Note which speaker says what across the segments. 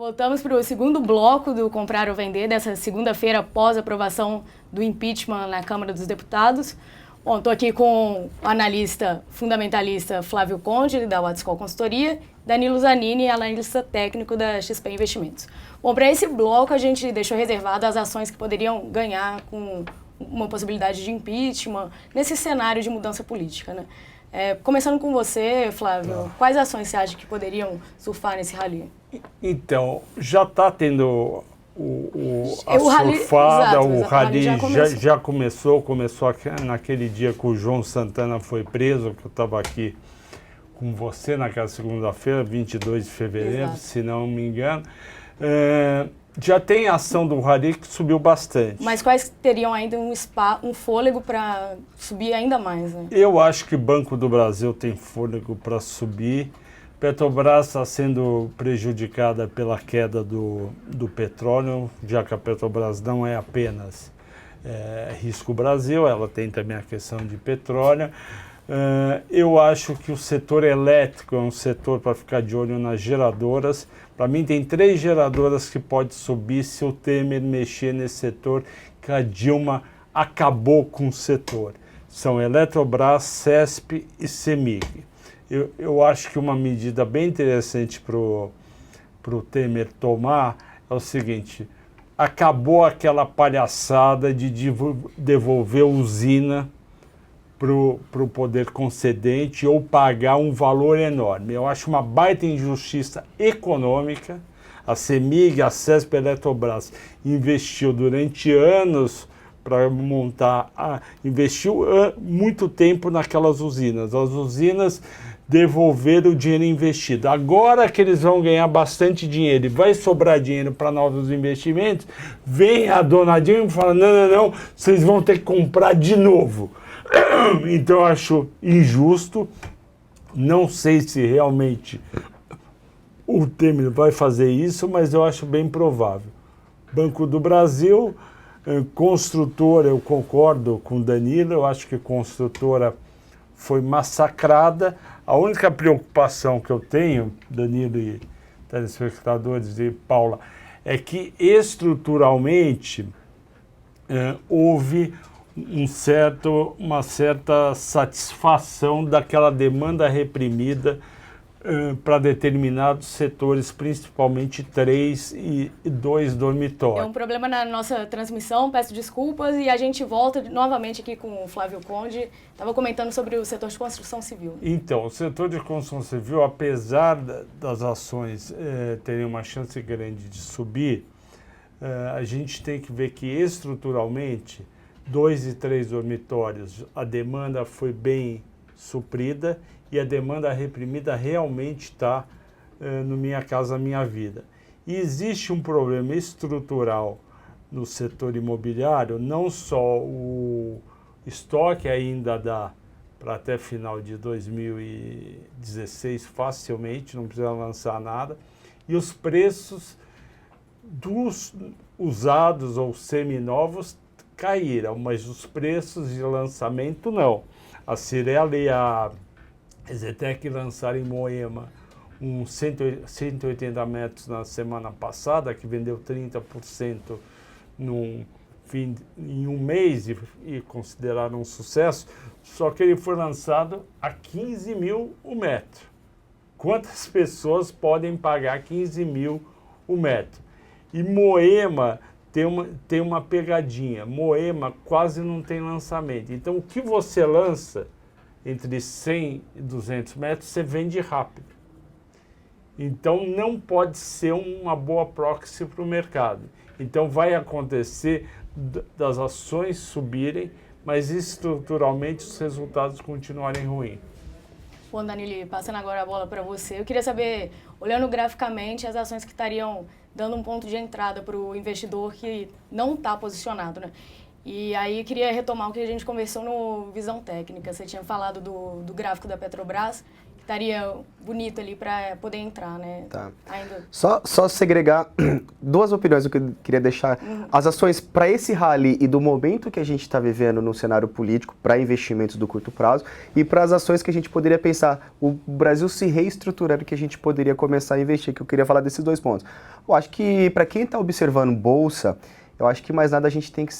Speaker 1: Voltamos para o segundo bloco do Comprar ou Vender, dessa segunda-feira após a aprovação do impeachment na Câmara dos Deputados. Bom, estou aqui com o analista fundamentalista Flávio Conde, da Watscol Consultoria, Danilo Zanini, analista técnico da XP Investimentos. Bom, para esse bloco a gente deixou reservado as ações que poderiam ganhar com uma possibilidade de impeachment nesse cenário de mudança política, né? Começando com você, Flávio, quais ações você acha que poderiam surfar nesse rally?
Speaker 2: Então, já está tendo a surfada, o rally já começou naquele dia que o João Santana foi preso, que eu estava aqui com você naquela segunda-feira, 22 de fevereiro, exato, se não me engano. Já tem ação do rally que subiu bastante.
Speaker 1: Mas quais teriam ainda um fôlego para subir ainda mais, né?
Speaker 2: Eu acho que Banco do Brasil tem fôlego para subir. Petrobras está sendo prejudicada pela queda do petróleo, já que a Petrobras não é apenas risco Brasil, ela tem também a questão de petróleo. Eu acho que o setor elétrico é um setor para ficar de olho nas geradoras. Para mim tem 3 geradoras que pode subir se o Temer mexer nesse setor, que a Dilma acabou com o setor. São Eletrobras, CESP e CEMIG. Eu acho que uma medida bem interessante para o Temer tomar é o seguinte: acabou aquela palhaçada de devolver usina para o poder concedente ou pagar um valor enorme. Eu acho uma baita injustiça econômica. A CEMIG, a CESP, a Eletrobras investiu durante anos para montar, investiu muito tempo naquelas usinas. As usinas devolveram o dinheiro investido. Agora que eles vão ganhar bastante dinheiro e vai sobrar dinheiro para novos investimentos, vem a dona Dilma e fala, não, vocês vão ter que comprar de novo. Então eu acho injusto, não sei se realmente o Temer vai fazer isso, mas eu acho bem provável. Banco do Brasil, construtora, eu concordo com o Danilo, eu acho que a construtora foi massacrada. A única preocupação que eu tenho, Danilo e telespectadores e Paula, é que estruturalmente houve uma certa satisfação daquela demanda reprimida para determinados setores, principalmente 3 e 2 dormitórios.
Speaker 1: É um problema na nossa transmissão, peço desculpas, e a gente volta novamente aqui com o Flávio Conde. Estava comentando sobre o setor de construção civil.
Speaker 2: Então, o setor de construção civil, apesar das ações terem uma chance grande de subir, a gente tem que ver que estruturalmente 2 e 3 dormitórios, a demanda foi bem suprida e a demanda reprimida realmente está no Minha Casa Minha Vida. E existe um problema estrutural no setor imobiliário, não só o estoque ainda dá para até final de 2016 facilmente, não precisa lançar nada, e os preços dos usados ou seminovos caíram, mas os preços de lançamento não. A Cirela e a Exetec lançaram em Moema 180 metros na semana passada, que vendeu 30% em um mês e consideraram um sucesso, só que ele foi lançado a 15 mil o metro. Quantas pessoas podem pagar 15 mil o metro? E Moema tem uma pegadinha. Moema quase não tem lançamento. Então, o que você lança entre 100 e 200 metros, você vende rápido. Então, não pode ser uma boa proxy para o mercado. Então, vai acontecer das ações subirem, mas estruturalmente os resultados continuarem ruins.
Speaker 1: Bom, Danilo, passando agora a bola para você, eu queria saber, olhando graficamente, as ações que estariam dando um ponto de entrada para o investidor que não está posicionado, né? E aí eu queria retomar o que a gente conversou no Visão Técnica. Você tinha falado do gráfico da Petrobras, que estaria bonito ali para poder entrar, né?
Speaker 3: Tá.
Speaker 1: Ainda.
Speaker 3: Só segregar duas opiniões que eu queria deixar. As ações para esse rally e do momento que a gente está vivendo no cenário político para investimentos do curto prazo e para as ações que a gente poderia pensar, o Brasil se reestruturando, que a gente poderia começar a investir, que eu queria falar desses dois pontos. Eu acho que para quem está observando Bolsa, eu acho que mais nada a gente tem que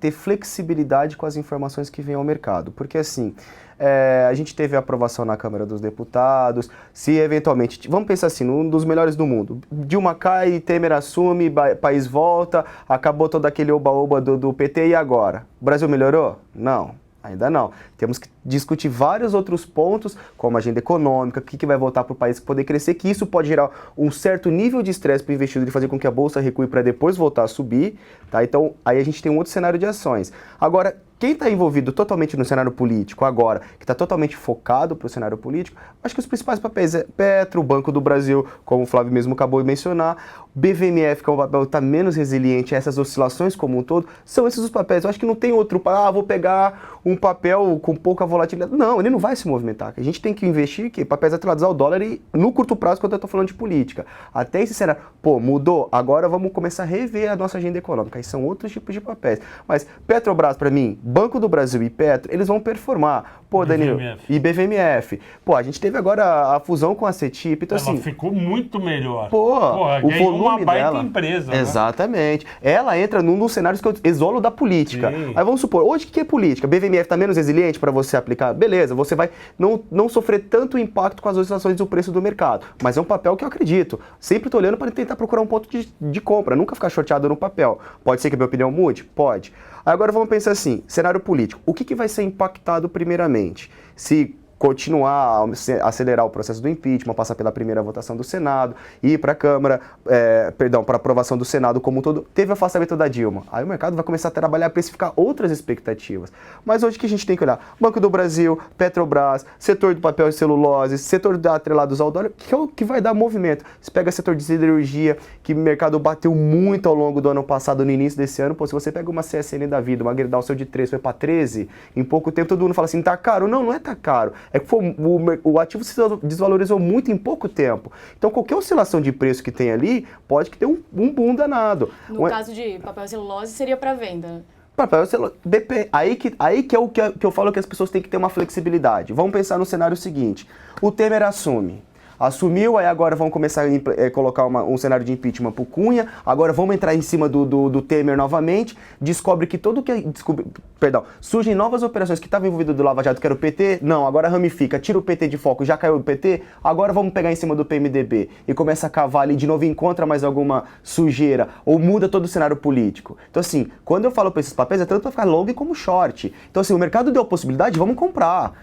Speaker 3: ter flexibilidade com as informações que vêm ao mercado, porque assim, a gente teve a aprovação na Câmara dos Deputados, se eventualmente, vamos pensar assim, um dos melhores do mundo, Dilma cai, Temer assume, país volta, acabou todo aquele oba-oba do PT e agora? O Brasil melhorou? Não. Ainda não. Temos que discutir vários outros pontos, como a agenda econômica, o que vai voltar para o país poder crescer, que isso pode gerar um certo nível de estresse para o investidor e fazer com que a bolsa recue para depois voltar a subir. Tá? Então, aí a gente tem um outro cenário de ações. Agora, quem está envolvido totalmente no cenário político agora, que está totalmente focado para o cenário político, acho que os principais papéis é Petro, Banco do Brasil, como o Flávio mesmo acabou de mencionar, BVMF, que é um papel que está menos resiliente a essas oscilações como um todo, são esses os papéis. Eu acho que não tem outro, vou pegar um papel com pouca volatilidade. Não, ele não vai se movimentar. A gente tem que investir em papéis atrelados ao dólar e no curto prazo, quando eu estou falando de política. Até esse cenário, mudou, agora vamos começar a rever a nossa agenda econômica. Aí são outros tipos de papéis. Mas Petrobras, para mim, Banco do Brasil e Petro, eles vão performar. Danilo, e BVMF. A gente teve agora a fusão com a CETIP, então
Speaker 2: ela
Speaker 3: assim...
Speaker 2: ficou muito melhor.
Speaker 3: O volume
Speaker 2: uma baita
Speaker 3: dela,
Speaker 2: empresa,
Speaker 3: exatamente. Né? Ela entra num dos cenários que eu isolo da política.
Speaker 2: Sim.
Speaker 3: Aí vamos supor, hoje o que é política? BVMF está menos resiliente para você aplicar? Beleza, você vai não sofrer tanto impacto com as oscilações do preço do mercado. Mas é um papel que eu acredito. Sempre estou olhando para tentar procurar um ponto de compra, nunca ficar shorteado no papel. Pode ser que a minha opinião mude? Pode. Agora vamos pensar assim, cenário político. O que vai ser impactado primeiramente? Se continuar a acelerar o processo do impeachment, passar pela primeira votação do Senado, ir para a Câmara, para aprovação do Senado como um todo, teve o afastamento da Dilma. Aí o mercado vai começar a trabalhar, a precificar outras expectativas. Mas hoje que a gente tem que olhar? Banco do Brasil, Petrobras, setor do papel e celulose, setor atrelados ao dólar, que é o que vai dar movimento. Você pega setor de siderurgia, que o mercado bateu muito ao longo do ano passado, no início desse ano, se você pega uma CSN da vida, uma Gerdau seu de 3, foi para 13, em pouco tempo todo mundo fala assim, tá caro? Não é tá caro. É que o ativo se desvalorizou muito em pouco tempo. Então, qualquer oscilação de preço que tem ali, pode ter um boom danado.
Speaker 1: No caso de papel celulose, seria para venda.
Speaker 3: Papel celulose, BP. Aí que é o que eu falo que as pessoas têm que ter uma flexibilidade. Vamos pensar no cenário seguinte. O Temer assumiu, aí agora vão começar a colocar um cenário de impeachment pro Cunha, agora vamos entrar em cima do Temer novamente, descobre que surgem novas operações que estavam envolvidas do Lava Jato, que era o PT, não, agora ramifica, tira o PT de foco, já caiu o PT, agora vamos pegar em cima do PMDB e começa a cavar ali de novo, encontra mais alguma sujeira, ou muda todo o cenário político. Então assim, quando eu falo para esses papéis, é tanto para ficar long como short. Então assim, o mercado deu a possibilidade, vamos comprar.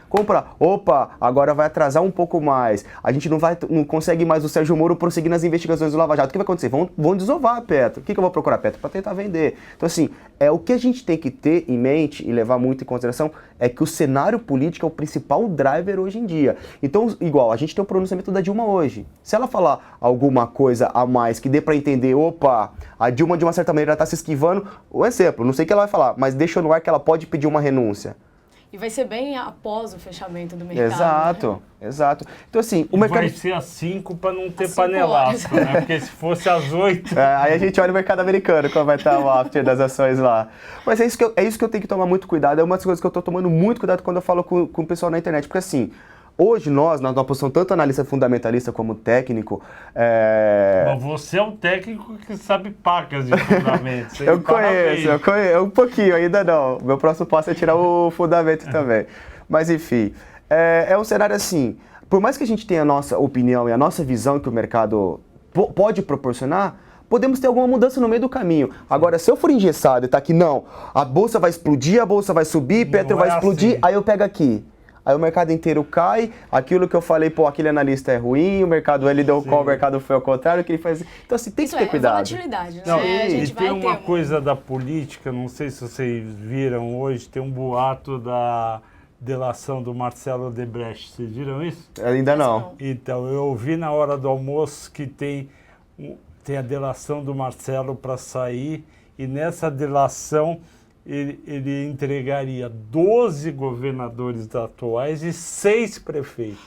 Speaker 3: Opa, agora vai atrasar um pouco mais, a gente não consegue mais o Sérgio Moro prosseguir nas investigações do Lava Jato. O que vai acontecer? Vão desovar a Petro. O que eu vou procurar Petro? Para tentar vender. Então, assim, o que a gente tem que ter em mente e levar muito em consideração é que o cenário político é o principal driver hoje em dia. Então, igual, a gente tem o pronunciamento da Dilma hoje. Se ela falar alguma coisa a mais que dê para entender, a Dilma de uma certa maneira está se esquivando, um exemplo, não sei o que ela vai falar, mas deixa no ar que ela pode pedir uma renúncia.
Speaker 1: E vai ser bem após o fechamento do mercado.
Speaker 3: Exato. Então, assim, o mercado...
Speaker 2: Vai ser às 5 para não ter panelaço, né? Porque se fosse às 8...
Speaker 3: aí a gente olha o mercado americano, quando vai estar o after das ações lá. Mas é isso que eu tenho que tomar muito cuidado. É uma das coisas que eu estou tomando muito cuidado quando eu falo com o pessoal na internet. Porque, assim, hoje nós, na nossa posição, tanto analista fundamentalista como técnico...
Speaker 2: Mas você é um técnico que sabe pacas de fundamentos.
Speaker 3: Eu conheço, um pouquinho, ainda não. Meu próximo passo é tirar o fundamento também. Mas enfim, é um cenário assim, por mais que a gente tenha a nossa opinião e a nossa visão que o mercado pode proporcionar, podemos ter alguma mudança no meio do caminho. Agora, se eu for engessado e tá aqui, não, a bolsa vai explodir, a bolsa vai subir, Petro vai explodir, aí eu pego aqui. Aí o mercado inteiro cai, aquilo que eu falei, aquele analista é ruim, o mercado ele deu call, o mercado foi ao contrário, que ele faz. Então, assim, tem que ter cuidado.
Speaker 1: Volatilidade, né?
Speaker 2: Não, e tem uma coisa da política, não sei se vocês viram hoje, tem um boato da delação do Marcelo Odebrecht. Vocês viram isso?
Speaker 3: Ainda não.
Speaker 2: Então, eu ouvi na hora do almoço que tem a delação do Marcelo para sair, e nessa delação ele entregaria 12 governadores atuais e 6 prefeitos.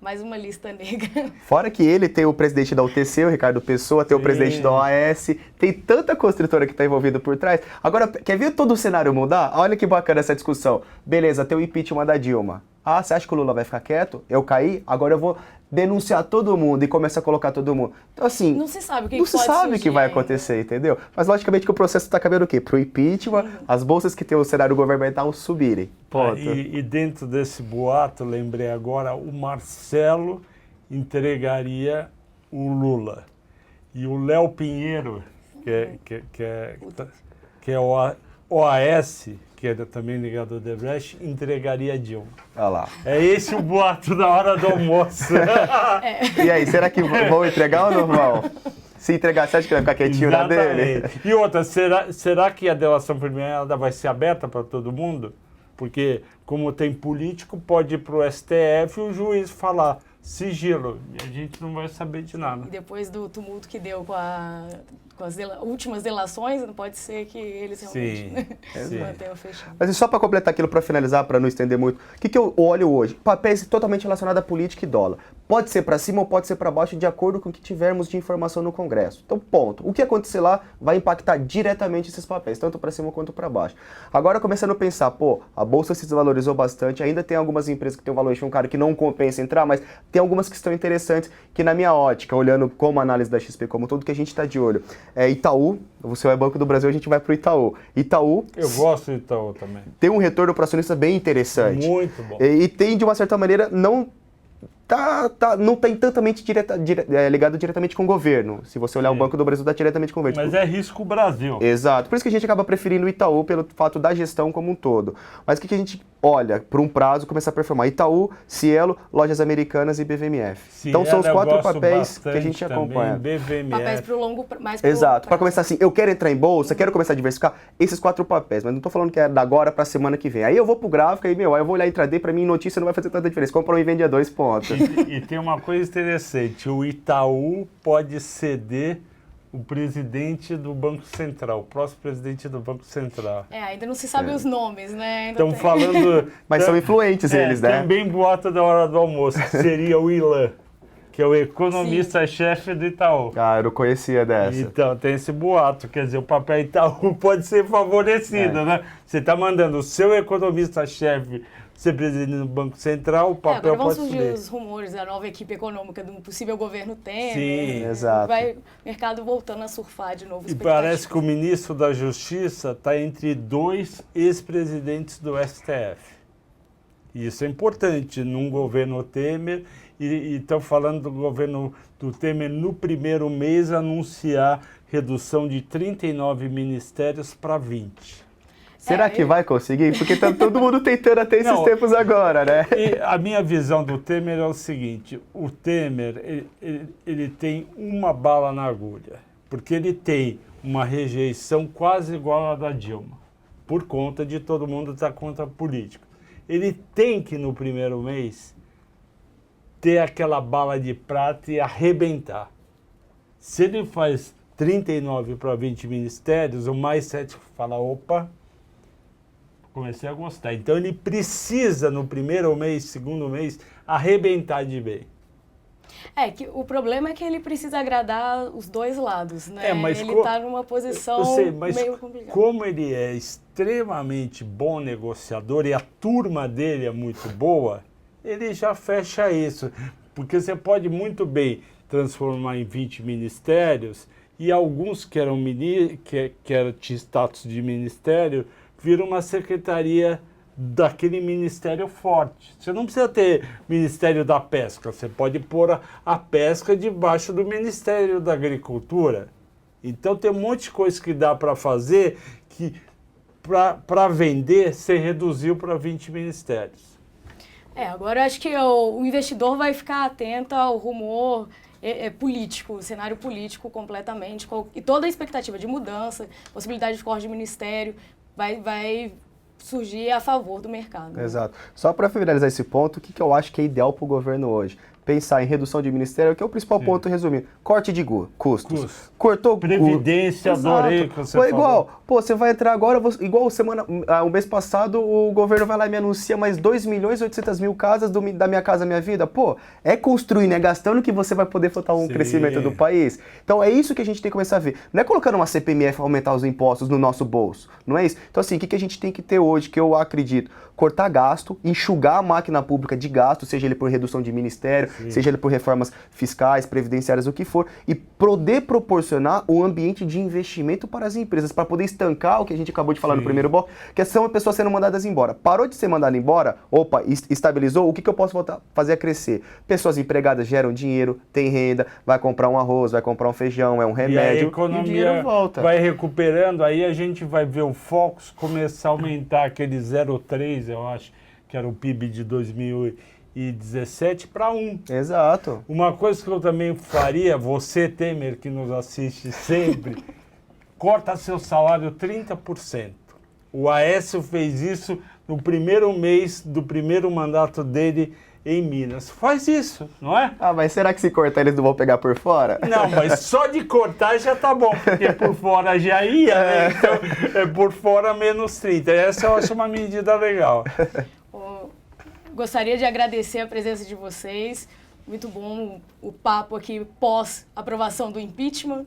Speaker 1: mais uma lista negra.
Speaker 3: Fora que ele tem o presidente da UTC, o Ricardo Pessoa, tem o presidente da OAS, tem tanta construtora que está envolvida por trás. Agora, quer ver todo o cenário mudar? Olha que bacana essa discussão. Beleza, tem o impeachment da Dilma. Ah, você acha que o Lula vai ficar quieto? Eu caí? Agora eu vou denunciar todo mundo e começar a colocar todo mundo. Então, assim,
Speaker 1: não se sabe o que
Speaker 3: não se sabe o que vai
Speaker 1: ainda
Speaker 3: acontecer, entendeu? Mas, logicamente, que o processo está caminhando o quê? Pro impeachment, as bolsas que tem o cenário governamental subirem. Ponto.
Speaker 2: E dentro desse boato, lembrei agora, o Marcelo entregaria o Lula. E o Léo Pinheiro, que é o OAS, que é também ligado ao Odebrecht, entregaria a Dilma.
Speaker 3: Olha lá.
Speaker 2: É esse o boato da hora do almoço.
Speaker 3: E aí, será que vão entregar ou não vão? Se entregar, você acha que vai ficar quietinho na dele?
Speaker 2: E outra, será que a delação premiada vai ser aberta para todo mundo? Porque, como tem político, pode ir para o STF e o juiz falar sigilo. E a gente não vai saber de nada.
Speaker 1: E depois do tumulto que deu com as últimas delações, não pode ser que eles realmente mantenham fechado.
Speaker 3: Mas e só para completar aquilo, para finalizar, para não estender muito, o que eu olho hoje? Papéis totalmente relacionados à política e dólar. Pode ser para cima ou pode ser para baixo, de acordo com o que tivermos de informação no Congresso. Então, ponto. O que acontecer lá vai impactar diretamente esses papéis, tanto para cima quanto para baixo. Agora, começando a pensar, pô, a Bolsa se desvalorizou bastante, ainda tem algumas empresas que tem um valuation, cara, que não compensa entrar, mas tem algumas que estão interessantes, que na minha ótica, olhando como análise da XP como todo, que a gente está de olho. Itaú, você vai Banco do Brasil, a gente vai para o Itaú. Itaú...
Speaker 2: Eu gosto do Itaú também.
Speaker 3: Tem um retorno para acionista bem interessante.
Speaker 2: Muito bom.
Speaker 3: E tem, de uma certa maneira, não tem tantamente ligado diretamente com o governo. Se você olhar o Banco do Brasil, está diretamente com o governo.
Speaker 2: Mas é risco Brasil.
Speaker 3: Exato. Por isso que a gente acaba preferindo o Itaú pelo fato da gestão como um todo. Mas o que a gente olha por um prazo começar a performar? Itaú, Cielo, Lojas Americanas e BVMF.
Speaker 2: Cielo,
Speaker 3: então são os 4 papéis
Speaker 2: bastante
Speaker 3: que a gente acompanha.
Speaker 2: Também, BVMF.
Speaker 1: Papéis para o longo prazo.
Speaker 3: Exato. Para começar assim, eu quero entrar em bolsa, quero começar a diversificar, esses 4 papéis. Mas não estou falando que é da agora para a semana que vem. Aí eu vou pro gráfico e, aí eu vou olhar intraday, para mim notícia não vai fazer tanta diferença. Compra um e vende a 2 pontos.
Speaker 2: E tem uma coisa interessante, o Itaú pode ceder o presidente do Banco Central, o próximo presidente do Banco Central.
Speaker 1: Ainda não se sabe os nomes, né?
Speaker 2: Estão falando...
Speaker 3: Mas são influentes eles, né?
Speaker 2: Também boato da hora do almoço, que seria o Ilan, que é o economista-chefe do Itaú.
Speaker 3: Ah, eu não conhecia dessa.
Speaker 2: Então, tem esse boato, quer dizer, o papel Itaú pode ser favorecido, né? Você está mandando o seu economista-chefe ser presidente do Banco Central, o papel
Speaker 1: agora vão
Speaker 2: pode
Speaker 1: surgir
Speaker 2: subir.
Speaker 1: os rumores da nova equipe econômica do possível governo Temer.
Speaker 2: Sim,
Speaker 3: exato.
Speaker 1: Vai o mercado voltando a surfar de novo.
Speaker 2: E parece que o ministro da Justiça está entre 2 ex-presidentes do STF. E isso é importante num governo Temer, e estão falando do governo do Temer no primeiro mês anunciar redução de 39 ministérios para 20.
Speaker 3: Será que vai conseguir? Porque tá todo mundo tentando até esses tempos agora, né?
Speaker 2: E a minha visão do Temer é o seguinte, o Temer, ele tem uma bala na agulha, porque ele tem uma rejeição quase igual à da Dilma, por conta de todo mundo estar contra a política. Ele tem que, no primeiro mês, ter aquela bala de prata e arrebentar. Se ele faz 39 para 20 ministérios, o mais cético fala, opa, comecei a gostar. Então ele precisa, no primeiro mês, segundo mês, arrebentar de bem.
Speaker 1: Que o problema é que ele precisa agradar os dois lados, né?
Speaker 2: Mas
Speaker 1: ele está numa posição meio complicada.
Speaker 2: Como ele é extremamente bom negociador e a turma dele é muito boa, ele já fecha isso. Porque você pode muito bem transformar em 20 ministérios e alguns que eram tinham status de ministério, vira uma secretaria daquele ministério forte. Você não precisa ter Ministério da Pesca, você pode pôr a pesca debaixo do Ministério da Agricultura. Então tem um monte de coisa que dá para fazer que para vender você reduziu para 20 ministérios.
Speaker 1: Agora acho que o investidor vai ficar atento ao rumor político, o cenário político completamente, e toda a expectativa de mudança, possibilidade de corte de ministério, vai surgir a favor do mercado.
Speaker 3: Exato. Só para finalizar esse ponto, o que eu acho que é ideal para o governo hoje? pensar em redução de ministério, que é o principal ponto, resumindo. Corte de custos. Cortou
Speaker 2: Previdência, adorei que você
Speaker 3: Foi
Speaker 2: falou.
Speaker 3: igual, pô, você vai entrar agora, igual o mês passado, o governo vai lá e me anuncia mais 2.800.000 casas da Minha Casa Minha Vida. Pô, é construindo, é gastando que você vai poder faltar um crescimento do país. Então é isso que a gente tem que começar a ver. Não é colocando uma CPMF para aumentar os impostos no nosso bolso, não é isso? Então assim, o que a gente tem que ter hoje, que eu acredito? Cortar gasto, enxugar a máquina pública de gasto, seja ele por redução de ministério, seja ele por reformas fiscais, previdenciárias, o que for, e poder proporcionar um ambiente de investimento para as empresas, para poder estancar o que a gente acabou de falar no primeiro bloco, que são pessoas sendo mandadas embora. Parou de ser mandada embora, opa, estabilizou, o que eu posso voltar fazer a crescer? Pessoas empregadas geram dinheiro, tem renda, vai comprar um arroz, vai comprar um feijão, é um remédio,
Speaker 2: e o
Speaker 3: dinheiro volta.
Speaker 2: Vai recuperando, aí a gente vai ver o Focus começar a aumentar aquele 0,3, eu acho, que era o PIB de 2017 para 1.
Speaker 3: Exato.
Speaker 2: Uma coisa que eu também faria, você, Temer, que nos assiste sempre, corta seu salário 30%. O Aécio fez isso no primeiro mês do primeiro mandato dele em Minas. Faz isso, não é?
Speaker 3: Ah, mas será que se cortar eles não vão pegar por fora?
Speaker 2: Não, mas só de cortar já tá bom, porque por fora já ia, né? Então, é por fora menos 30. Essa eu acho uma medida legal.
Speaker 1: Gostaria de agradecer a presença de vocês. Muito bom o papo aqui pós-aprovação do impeachment.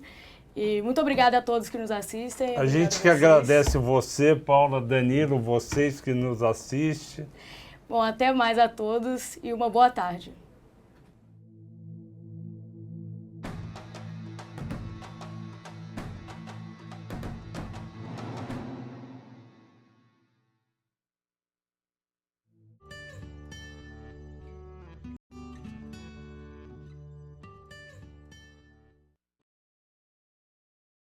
Speaker 1: E muito obrigada a todos que nos assistem.
Speaker 2: A gente que agradece você, Paula, Danilo, vocês que nos assistem.
Speaker 1: Bom, até mais a todos e uma boa tarde.